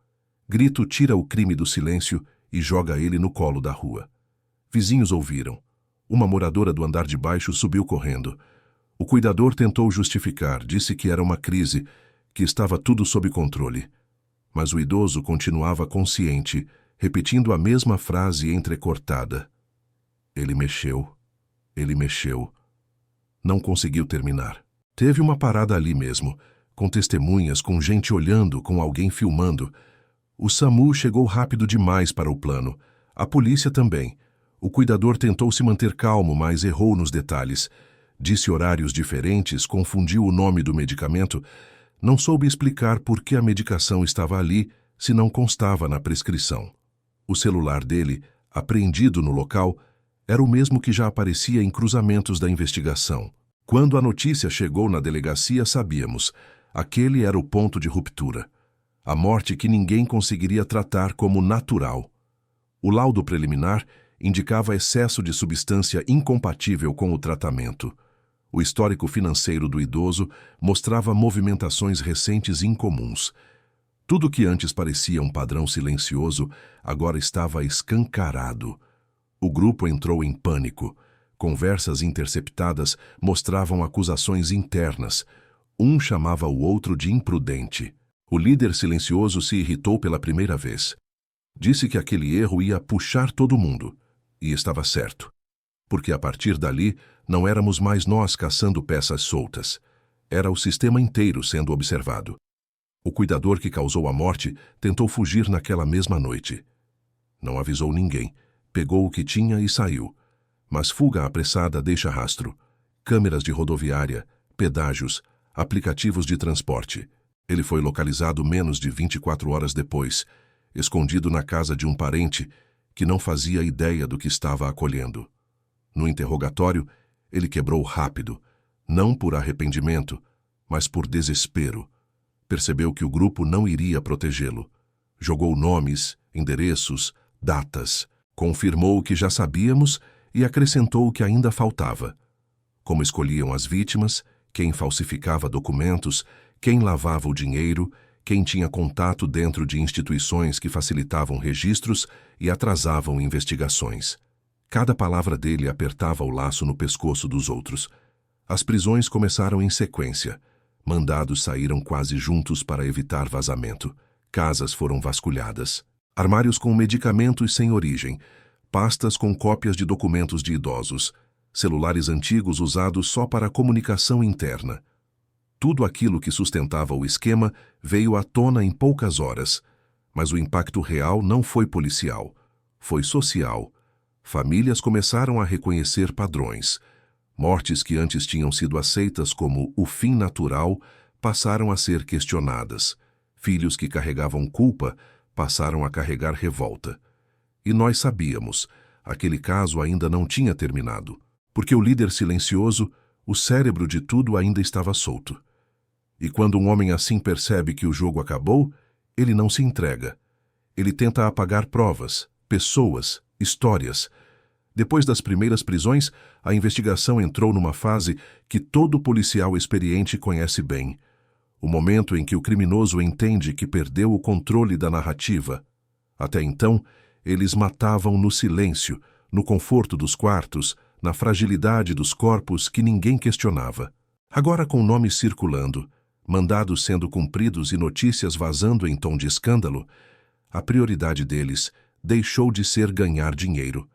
A: Grito tira o crime do silêncio e joga ele no colo da rua. Vizinhos ouviram. Uma moradora do andar de baixo subiu correndo. O cuidador tentou justificar, disse que era uma crise, que estava tudo sob controle. Mas o idoso continuava consciente, repetindo a mesma frase entrecortada. Ele mexeu. Não conseguiu terminar. Teve uma parada ali mesmo, com testemunhas, com gente olhando, com alguém filmando. O SAMU chegou rápido demais para o plano. A polícia também. O cuidador tentou se manter calmo, mas errou nos detalhes. Disse horários diferentes, confundiu o nome do medicamento. Não soube explicar por que a medicação estava ali, se não constava na prescrição. O celular dele, apreendido no local, era o mesmo que já aparecia em cruzamentos da investigação. Quando a notícia chegou na delegacia, sabíamos. Aquele era o ponto de ruptura. A morte que ninguém conseguiria tratar como natural. O laudo preliminar indicava excesso de substância incompatível com o tratamento. O histórico financeiro do idoso mostrava movimentações recentes incomuns. Tudo que antes parecia um padrão silencioso, agora estava escancarado. O grupo entrou em pânico. Conversas interceptadas mostravam acusações internas. Um chamava o outro de imprudente. O líder silencioso se irritou pela primeira vez. Disse que aquele erro ia puxar todo mundo. E estava certo. Porque a partir dali, não éramos mais nós caçando peças soltas. Era o sistema inteiro sendo observado. O cuidador que causou a morte tentou fugir naquela mesma noite. Não avisou ninguém. Pegou o que tinha e saiu. Mas fuga apressada deixa rastro. Câmeras de rodoviária, pedágios, aplicativos de transporte. Ele foi localizado menos de 24 horas depois, escondido na casa de um parente que não fazia ideia do que estava acolhendo. No interrogatório, ele quebrou rápido, não por arrependimento, mas por desespero. Percebeu que o grupo não iria protegê-lo. Jogou nomes, endereços, datas. Confirmou o que já sabíamos e acrescentou o que ainda faltava. Como escolhiam as vítimas, quem falsificava documentos, quem lavava o dinheiro, quem tinha contato dentro de instituições que facilitavam registros e atrasavam investigações. Cada palavra dele apertava o laço no pescoço dos outros. As prisões começaram em sequência. Mandados saíram quase juntos para evitar vazamento. Casas foram vasculhadas. Armários com medicamentos sem origem. Pastas com cópias de documentos de idosos. celulares antigos usados só para comunicação interna. Tudo aquilo que sustentava o esquema veio à tona em poucas horas, mas o impacto real não foi policial, foi social. Famílias começaram a reconhecer padrões. Mortes que antes tinham sido aceitas como o fim natural passaram a ser questionadas. Filhos que carregavam culpa passaram a carregar revolta. E nós sabíamos, aquele caso ainda não tinha terminado, porque o líder silencioso, o cérebro de tudo ainda estava solto. E quando um homem assim percebe que o jogo acabou, ele não se entrega. Ele tenta apagar provas, pessoas, histórias. Depois das primeiras prisões, a investigação entrou numa fase que todo policial experiente conhece bem. O momento em que o criminoso entende que perdeu o controle da narrativa. Até então, eles matavam no silêncio, no conforto dos quartos, na fragilidade dos corpos que ninguém questionava. Agora, com nomes circulando, mandados sendo cumpridos e notícias vazando em tom de escândalo, a prioridade deles deixou de ser ganhar dinheiro.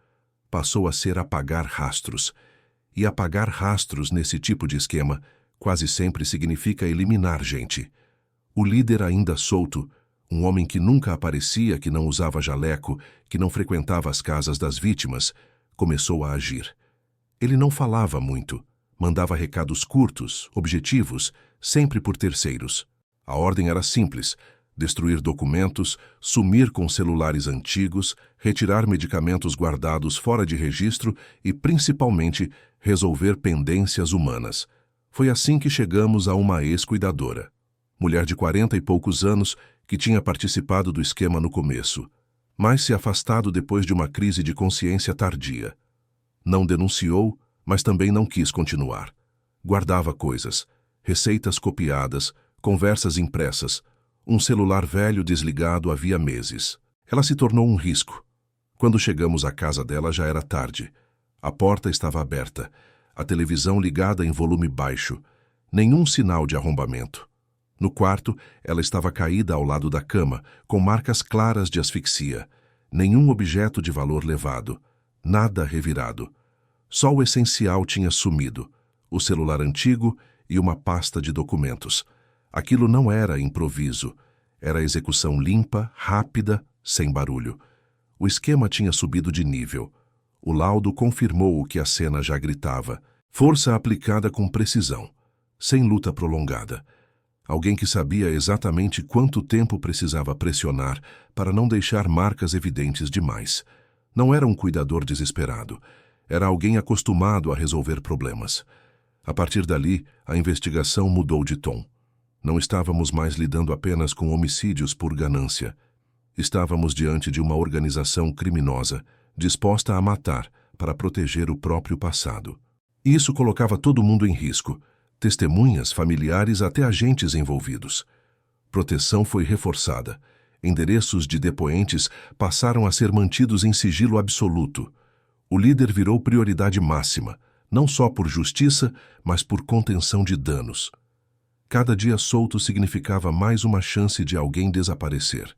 A: Passou a ser apagar rastros. E apagar rastros nesse tipo de esquema quase sempre significa eliminar gente. O líder ainda solto, um homem que nunca aparecia, que não usava jaleco, que não frequentava as casas das vítimas, começou a agir. Ele não falava muito, mandava recados curtos, objetivos, sempre por terceiros. A ordem era simples: destruir documentos, sumir com celulares antigos, retirar medicamentos guardados fora de registro e, principalmente, resolver pendências humanas. Foi assim que chegamos a uma ex-cuidadora. Mulher de 40 e poucos anos que tinha participado do esquema no começo, mas se afastado depois de uma crise de consciência tardia. Não denunciou, mas também não quis continuar. Guardava coisas, receitas copiadas, conversas impressas, um celular velho desligado havia meses. Ela se tornou um risco. Quando chegamos à casa dela já era tarde. A porta estava aberta, a televisão ligada em volume baixo, nenhum sinal de arrombamento. No quarto, ela estava caída ao lado da cama, com marcas claras de asfixia. Nenhum objeto de valor levado, nada revirado. Só o essencial tinha sumido, o celular antigo e uma pasta de documentos. Aquilo não era improviso, era execução limpa, rápida, sem barulho. O esquema tinha subido de nível. O laudo confirmou o que a cena já gritava: força aplicada com precisão, sem luta prolongada. Alguém que sabia exatamente quanto tempo precisava pressionar para não deixar marcas evidentes demais. Não era um cuidador desesperado, era alguém acostumado a resolver problemas. A partir dali, a investigação mudou de tom. Não estávamos mais lidando apenas com homicídios por ganância. Estávamos diante de uma organização criminosa, disposta a matar para proteger o próprio passado. Isso colocava todo mundo em risco, testemunhas, familiares, até agentes envolvidos. Proteção foi reforçada. Endereços de depoentes passaram a ser mantidos em sigilo absoluto. O líder virou prioridade máxima, não só por justiça, mas por contenção de danos. Cada dia solto significava mais uma chance de alguém desaparecer.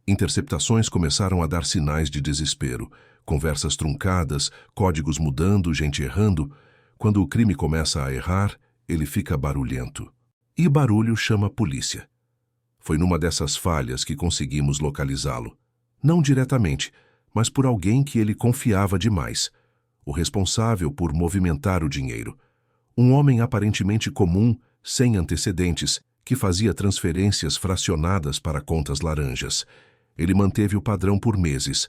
A: Interceptações começaram a dar sinais de desespero, conversas truncadas, códigos mudando, gente errando. Quando o crime começa a errar, ele fica barulhento. E barulho chama a polícia. Foi numa dessas falhas que conseguimos localizá-lo. Não diretamente, mas por alguém que ele confiava demais. O responsável por movimentar o dinheiro. Um homem aparentemente comum, sem antecedentes, que fazia transferências fracionadas para contas laranjas. Ele manteve o padrão por meses,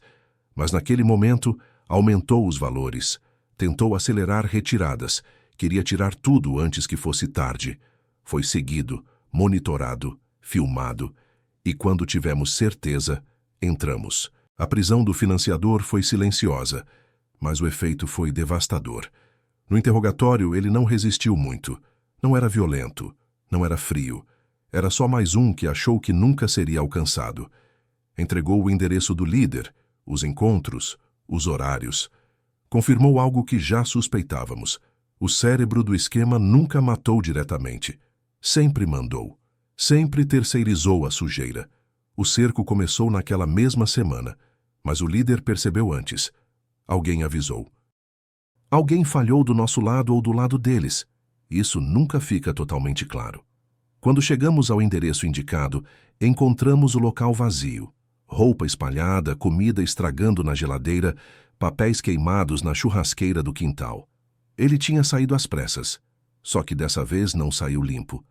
A: mas naquele momento aumentou os valores, tentou acelerar retiradas, queria tirar tudo antes que fosse tarde. Foi seguido, monitorado, filmado, e quando tivemos certeza, entramos. A prisão do financiador foi silenciosa, mas o efeito foi devastador. No interrogatório, ele não resistiu muito. Não era violento, não era frio. Era só mais um que achou que nunca seria alcançado. Entregou o endereço do líder, os encontros, os horários. Confirmou algo que já suspeitávamos. O cérebro do esquema nunca matou diretamente. Sempre mandou. Sempre terceirizou a sujeira. O cerco começou naquela mesma semana, mas o líder percebeu antes. Alguém avisou. Alguém falhou do nosso lado ou do lado deles. Isso nunca fica totalmente claro. Quando chegamos ao endereço indicado, encontramos o local vazio. Roupa espalhada, comida estragando na geladeira, papéis queimados na churrasqueira do quintal. Ele tinha saído às pressas. Só que dessa vez não saiu limpo.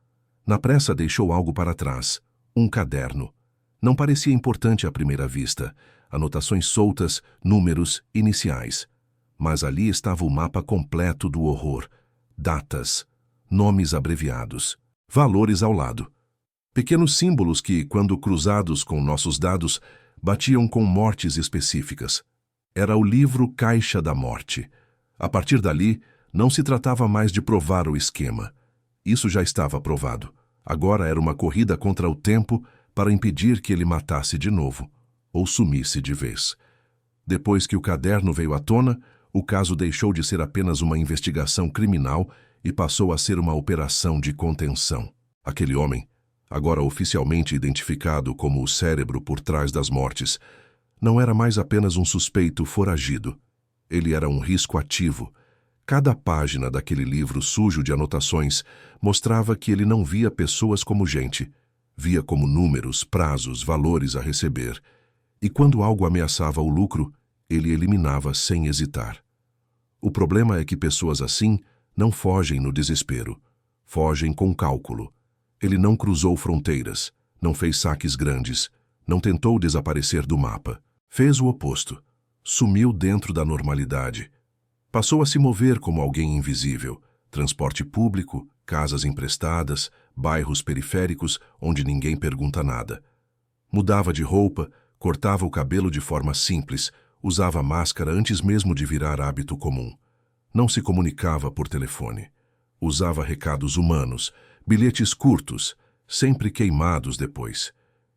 A: Na pressa deixou algo para trás. Um caderno. Não parecia importante à primeira vista. Anotações soltas, números, iniciais. Mas ali estava o mapa completo do horror. Datas, nomes abreviados, valores ao lado. Pequenos símbolos que, quando cruzados com nossos dados, batiam com mortes específicas. Era o livro Caixa da Morte. A partir dali, não se tratava mais de provar o esquema. Isso já estava provado. Agora era uma corrida contra o tempo para impedir que ele matasse de novo, ou sumisse de vez. Depois que o caderno veio à tona, o caso deixou de ser apenas uma investigação criminal e passou a ser uma operação de contenção. Aquele homem, agora oficialmente identificado como o cérebro por trás das mortes, não era mais apenas um suspeito foragido. Ele era um risco ativo. Cada página daquele livro sujo de anotações mostrava que ele não via pessoas como gente, via como números, prazos, valores a receber. E quando algo ameaçava o lucro, ele eliminava sem hesitar. O problema é que pessoas assim não fogem no desespero, fogem com cálculo. Ele não cruzou fronteiras, não fez saques grandes, não tentou desaparecer do mapa. Fez o oposto. Sumiu dentro da normalidade. Passou a se mover como alguém invisível. Transporte público, casas emprestadas, bairros periféricos onde ninguém pergunta nada. Mudava de roupa, cortava o cabelo de forma simples, usava máscara antes mesmo de virar hábito comum. Não se comunicava por telefone. Usava recados humanos, bilhetes curtos, sempre queimados depois.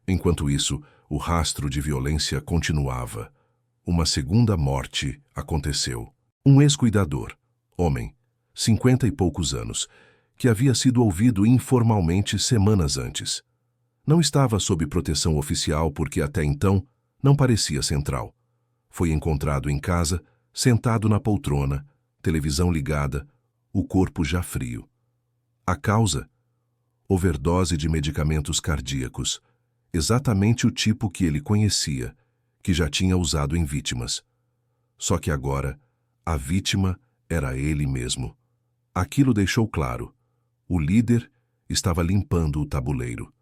A: Enquanto isso, o rastro de violência continuava. Uma segunda morte aconteceu. Um ex-cuidador, homem, 50 e poucos anos, que havia sido ouvido informalmente semanas antes. Não estava sob proteção oficial porque até então não parecia central. Foi encontrado em casa, sentado na poltrona, televisão ligada, o corpo já frio. A causa? Overdose de medicamentos cardíacos, exatamente o tipo que ele conhecia, que já tinha usado em vítimas. Só que agora, a vítima era ele mesmo. Aquilo deixou claro. O líder estava limpando o tabuleiro.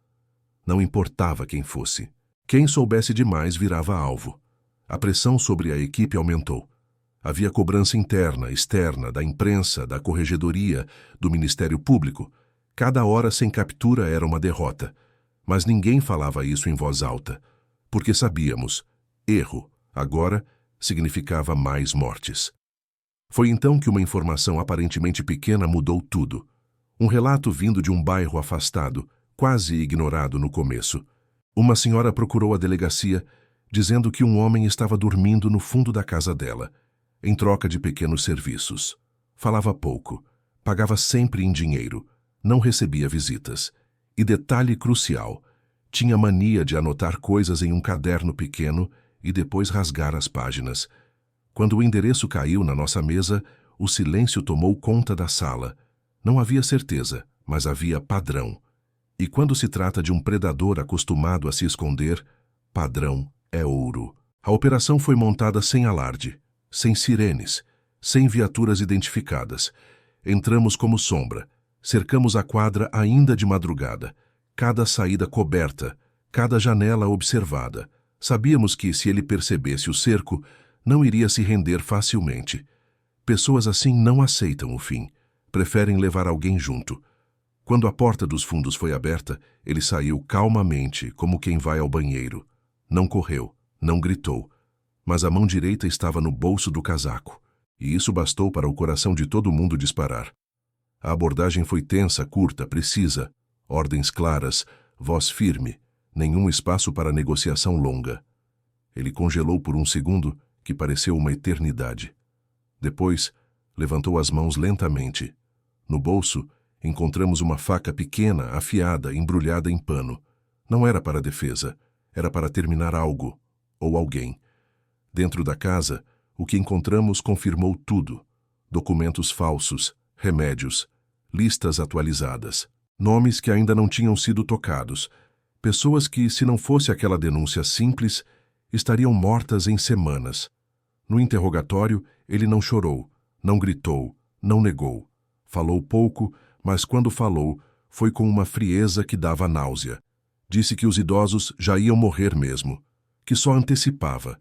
A: Não importava quem fosse. Quem soubesse demais virava alvo. A pressão sobre a equipe aumentou. Havia cobrança interna, externa, da imprensa, da corregedoria, do Ministério Público. Cada hora sem captura era uma derrota. Mas ninguém falava isso em voz alta, porque sabíamos, erro, agora, significava mais mortes. Foi então que uma informação aparentemente pequena mudou tudo. Um relato vindo de um bairro afastado, quase ignorado no começo. Uma senhora procurou a delegacia, dizendo que um homem estava dormindo no fundo da casa dela, em troca de pequenos serviços. Falava pouco, pagava sempre em dinheiro, não recebia visitas. E detalhe crucial, tinha mania de anotar coisas em um caderno pequeno e depois rasgar as páginas. Quando o endereço caiu na nossa mesa, o silêncio tomou conta da sala. Não havia certeza, mas havia padrão. E quando se trata de um predador acostumado a se esconder, padrão é ouro. A operação foi montada sem alarde, sem sirenes, sem viaturas identificadas. Entramos como sombra, cercamos a quadra ainda de madrugada, cada saída coberta, cada janela observada. Sabíamos que, se ele percebesse o cerco, não iria se render facilmente. Pessoas assim não aceitam o fim. Preferem levar alguém junto. Quando a porta dos fundos foi aberta, ele saiu calmamente, como quem vai ao banheiro. Não correu, não gritou, mas a mão direita estava no bolso do casaco, e isso bastou para o coração de todo mundo disparar. A abordagem foi tensa, curta, precisa, ordens claras, voz firme, nenhum espaço para negociação longa. Ele congelou por um segundo, que pareceu uma eternidade. Depois, levantou as mãos lentamente. No bolso, encontramos uma faca pequena, afiada, embrulhada em pano. Não era para defesa, era para terminar algo, ou alguém. Dentro da casa, o que encontramos confirmou tudo. documentos falsos, remédios, listas atualizadas, nomes que ainda não tinham sido tocados, pessoas que, se não fosse aquela denúncia simples, estariam mortas em semanas. No interrogatório, ele não chorou, não gritou, não negou. Falou pouco, mas quando falou, foi com uma frieza que dava náusea. Disse que os idosos já iam morrer mesmo, que só antecipava,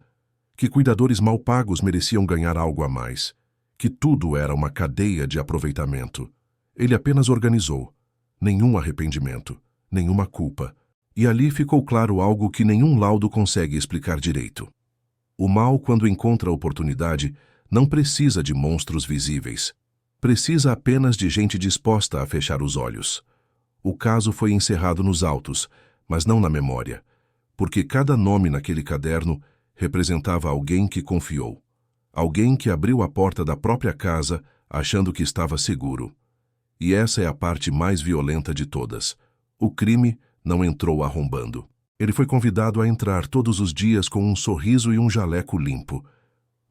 A: que cuidadores mal pagos mereciam ganhar algo a mais, que tudo era uma cadeia de aproveitamento. Ele apenas organizou. Nenhum arrependimento, nenhuma culpa. E ali ficou claro algo que nenhum laudo consegue explicar direito. O mal, quando encontra oportunidade, não precisa de monstros visíveis. Precisa apenas de gente disposta a fechar os olhos. O caso foi encerrado nos autos, mas não na memória, porque cada nome naquele caderno representava alguém que confiou. Alguém que abriu a porta da própria casa achando que estava seguro. E essa é a parte mais violenta de todas. O crime não entrou arrombando. Ele foi convidado a entrar todos os dias com um sorriso e um jaleco limpo.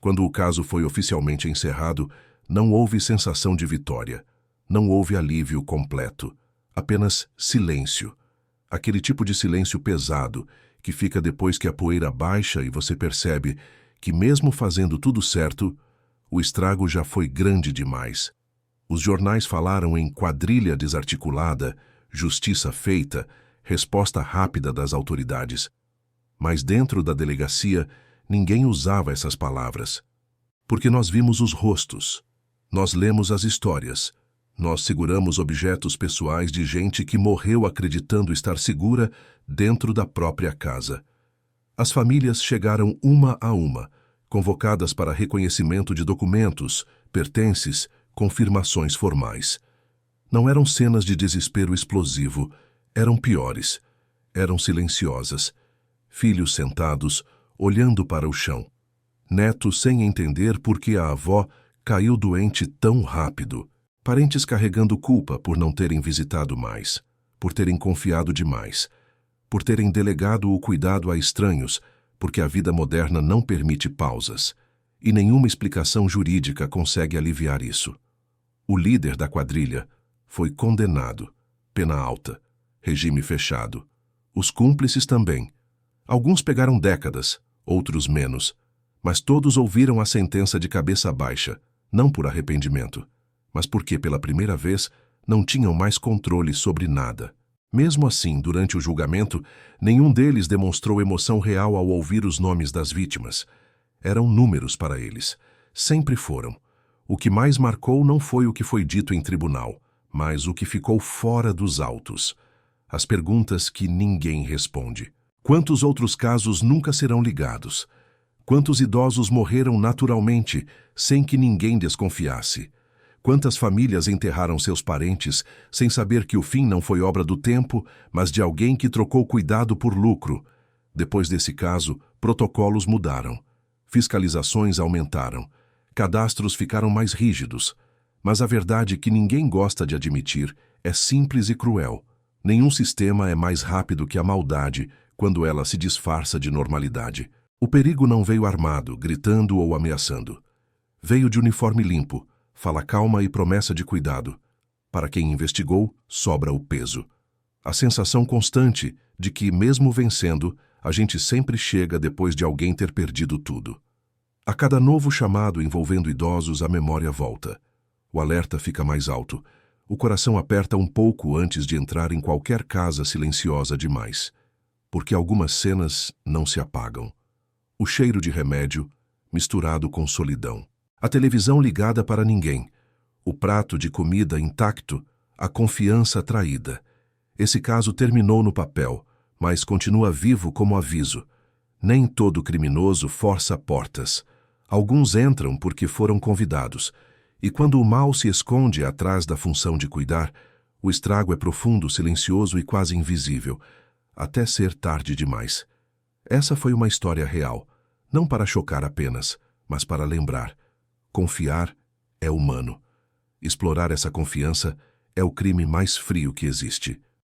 A: Quando o caso foi oficialmente encerrado, não houve sensação de vitória. Não houve alívio completo. Apenas silêncio. Aquele tipo de silêncio pesado que fica depois que a poeira baixa e você percebe que, mesmo fazendo tudo certo, o estrago já foi grande demais. Os jornais falaram em quadrilha desarticulada, justiça feita, resposta rápida das autoridades. Mas dentro da delegacia, ninguém usava essas palavras. Porque nós vimos os rostos, nós lemos as histórias, nós seguramos objetos pessoais de gente que morreu acreditando estar segura dentro da própria casa. As famílias chegaram uma a uma, convocadas para reconhecimento de documentos, pertences, confirmações formais. Não eram cenas de desespero explosivo, eram piores. Eram silenciosas. Filhos sentados, olhando para o chão. Netos sem entender por que a avó caiu doente tão rápido. Parentes carregando culpa por não terem visitado mais, por terem confiado demais, por terem delegado o cuidado a estranhos, porque a vida moderna não permite pausas, e nenhuma explicação jurídica consegue aliviar isso. O líder da quadrilha foi condenado, pena alta, regime fechado. Os cúmplices também. Alguns pegaram décadas, outros menos, mas todos ouviram a sentença de cabeça baixa, não por arrependimento, mas porque, pela primeira vez, não tinham mais controle sobre nada. Mesmo assim, durante o julgamento, nenhum deles demonstrou emoção real ao ouvir os nomes das vítimas. Eram números para eles. Sempre foram. O que mais marcou não foi o que foi dito em tribunal, mas o que ficou fora dos autos. As perguntas que ninguém responde. Quantos outros casos nunca serão ligados? Quantos idosos morreram naturalmente, sem que ninguém desconfiasse? Quantas famílias enterraram seus parentes sem saber que o fim não foi obra do tempo, mas de alguém que trocou cuidado por lucro? Depois desse caso, protocolos mudaram. Fiscalizações aumentaram. Cadastros ficaram mais rígidos. Mas a verdade que ninguém gosta de admitir é simples e cruel. Nenhum sistema é mais rápido que a maldade quando ela se disfarça de normalidade. O perigo não veio armado, gritando ou ameaçando. Veio de uniforme limpo, fala calma e promessa de cuidado. Para quem investigou, sobra o peso. A sensação constante de que, mesmo vencendo, a gente sempre chega depois de alguém ter perdido tudo. A cada novo chamado envolvendo idosos, a memória volta. O alerta fica mais alto. O coração aperta um pouco antes de entrar em qualquer casa silenciosa demais. Porque algumas cenas não se apagam. O cheiro de remédio misturado com solidão. A televisão ligada para ninguém. O prato de comida intacto, a confiança traída. Esse caso terminou no papel, mas continua vivo como aviso. Nem todo criminoso força portas. Alguns entram porque foram convidados. E quando o mal se esconde atrás da função de cuidar, o estrago é profundo, silencioso e quase invisível, até ser tarde demais. Essa foi uma história real, não para chocar apenas, mas para lembrar. Confiar é humano. Explorar essa confiança é o crime mais frio que existe.